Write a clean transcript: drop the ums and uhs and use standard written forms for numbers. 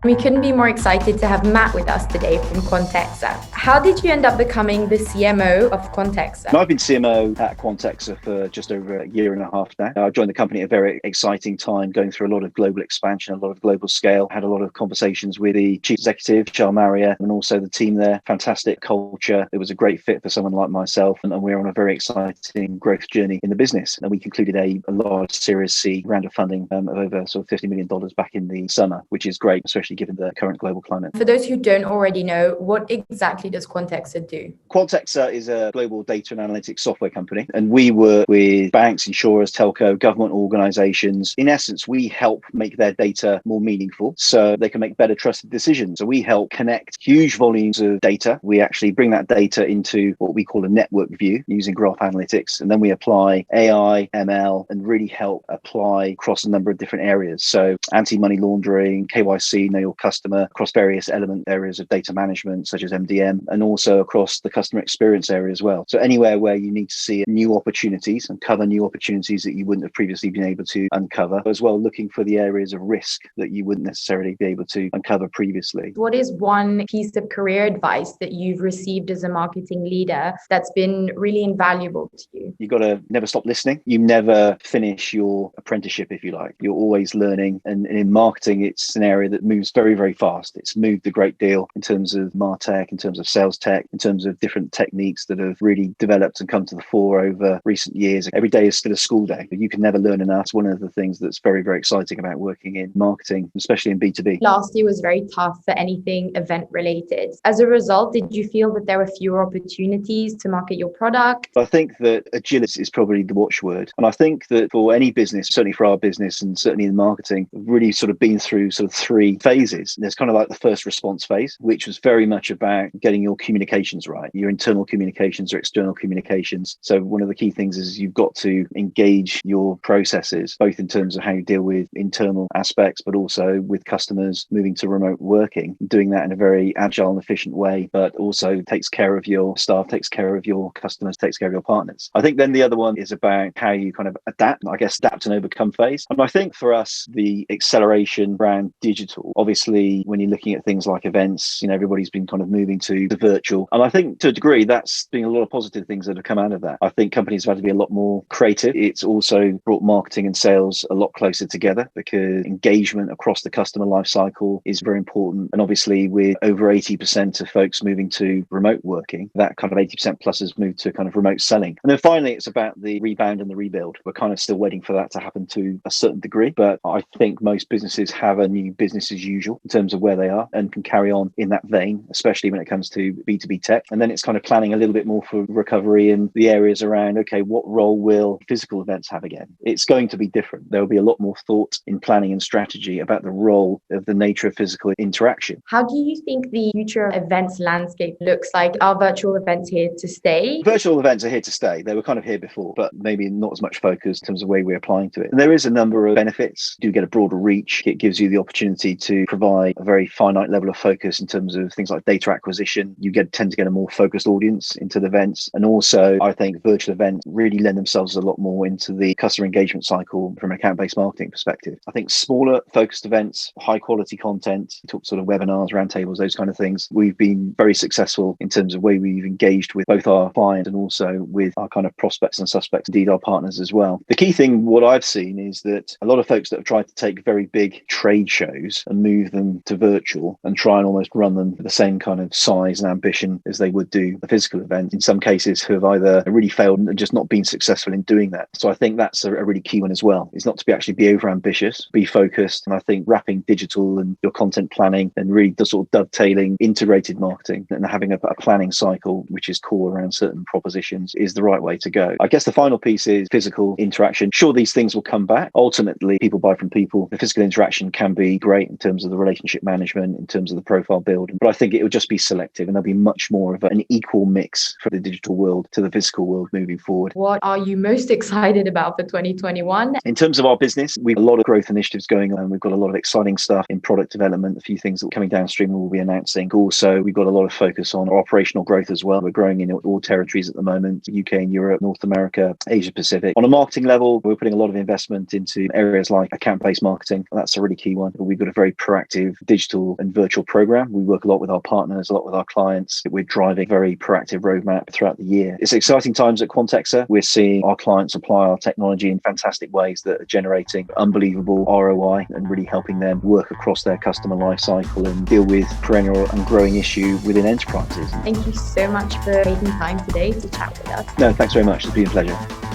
We couldn't be more excited to have Matt with us today from Quantexa. How did you end up becoming the CMO of Quantexa? I've been CMO at Quantexa for just over a year and a half now. I joined the company at a very exciting time, going through a lot of global expansion, a lot of global scale. Had a lot of conversations with the chief executive, Charles Maria, and also the team there. Fantastic culture. It was a great fit for someone like myself, and we're on a very exciting growth journey in the business. And we concluded a large Series C round of funding of over sort of $50 million back in the summer, which is great, especially given the current global climate. For those who don't already know, what exactly does Quantexa do? Quantexa is a global data and analytics software company, and we work with banks, insurers, telco, government organizations. In essence, we help make their data more meaningful so they can make better trusted decisions. So we help connect huge volumes of data. We actually bring that data into what we call a network view using graph analytics, and then we apply AI, ML, and really help apply across a number of different areas. So anti-money laundering, KYC, know your customer, across various areas of data management, such as MDM, and also across the customer experience area as well. So anywhere where you need to see new opportunities, uncover new opportunities that you wouldn't have previously been able to uncover, as well looking for the areas of risk that you wouldn't necessarily be able to uncover previously. What is one piece of career advice that you've received as a marketing leader that's been really invaluable to you? You've got to never stop listening. You never finish your apprenticeship, if you like. You're always learning. And in marketing, it's an area that moves very, very fast. It's moved a great deal in terms of MarTech, in terms of sales tech, in terms of different techniques that have really developed and come to the fore over recent years. Every day is still a school day. You can never learn enough. It's one of the things that's very, very exciting about working in marketing, especially in B2B. Last year was very tough for anything event related. As a result, did you feel that there were fewer opportunities to market your product? I think that agility is probably the watchword. And I think that for any business, certainly for our business and certainly in marketing, we've really sort of been through sort of three phases. There's kind of like the first response phase, which was very much about getting your communications right, your internal communications or external communications. So one of the key things is you've got to engage your processes, both in terms of how you deal with internal aspects, but also with customers moving to remote working, doing that in a very agile and efficient way, but also takes care of your staff, takes care of your customers, takes care of your partners. I think then the other one is about how you kind of adapt and overcome phase. And I think for us, the acceleration around digital, obviously, when you're looking at things like events, everybody's been kind of moving to the virtual. And I think to a degree, that's been a lot of positive things that have come out of that. I think companies have had to be a lot more creative. It's also brought marketing and sales a lot closer together because engagement across the customer life cycle is very important. And obviously, with over 80% of folks moving to remote working, that kind of 80% plus has moved to kind of remote selling. And then finally, it's about the rebound and the rebuild. We're kind of still waiting for that to happen to a certain degree, but I think most businesses have a new business as usual in terms of where they are and can carry on in that vein, especially when it comes to B2B tech. And then it's kind of planning a little bit more for recovery in the areas around, okay, what role will physical events have again? It's going to be different. There will be a lot more thought in planning and strategy about the role of the nature of physical interaction. How do you think the future events landscape looks like? Are virtual events here to stay? Virtual events are here to stay. They were kind of here before, but maybe not as much focus in terms of the way we're applying to it. And there is a number of benefits. You do get a broader reach. It gives you the opportunity to provide a very finite level of focus in terms of things like data acquisition. You tend to get a more focused audience into the events. And also, I think virtual events really lend themselves a lot more into the customer engagement cycle from an account-based marketing perspective. I think smaller focused events, high quality content, talk sort of webinars, roundtables, those kind of things. We've been very successful in terms of way we've engaged with both our clients and also with our kind of prospects and suspects, indeed our partners as well. The key thing, what I've seen is that a lot of folks that have tried to take very big trade shows and move them to virtual and try and almost run them with the same kind of size and ambition as they would do a physical event, in some cases who have either really failed and just not been successful in doing that. So I think that's a really key one as well, is not to be over ambitious, be focused. And I think wrapping digital and your content planning and really the sort of dovetailing integrated marketing and having a planning cycle, which is core around certain propositions, is the right way to go. I guess the final piece is physical interaction. Sure, these things will come back. Ultimately, people buy from people. The physical interaction can be great in terms terms of the relationship management, in terms of the profile build. But I think it will just be selective, and there'll be much more of an equal mix from the digital world to the physical world moving forward. What are you most excited about for 2021? In terms of our business, we've a lot of growth initiatives going on. We've got a lot of exciting stuff in product development, a few things that are coming downstream we'll be announcing. Also, we've got a lot of focus on our operational growth as well. We're growing in all territories at the moment, UK and Europe, North America, Asia Pacific. On a marketing level, we're putting a lot of investment into areas like account-based marketing. That's a really key one. We've got a very proactive digital and virtual program. We work a lot with our partners, a lot with our clients. We're driving a very proactive roadmap throughout the year. It's exciting times at Quantexa. We're seeing our clients apply our technology in fantastic ways that are generating unbelievable ROI and really helping them work across their customer life cycle and deal with perennial and growing issue within enterprises. Thank you so much for taking time today to chat with us. No, thanks very much. It's been a pleasure.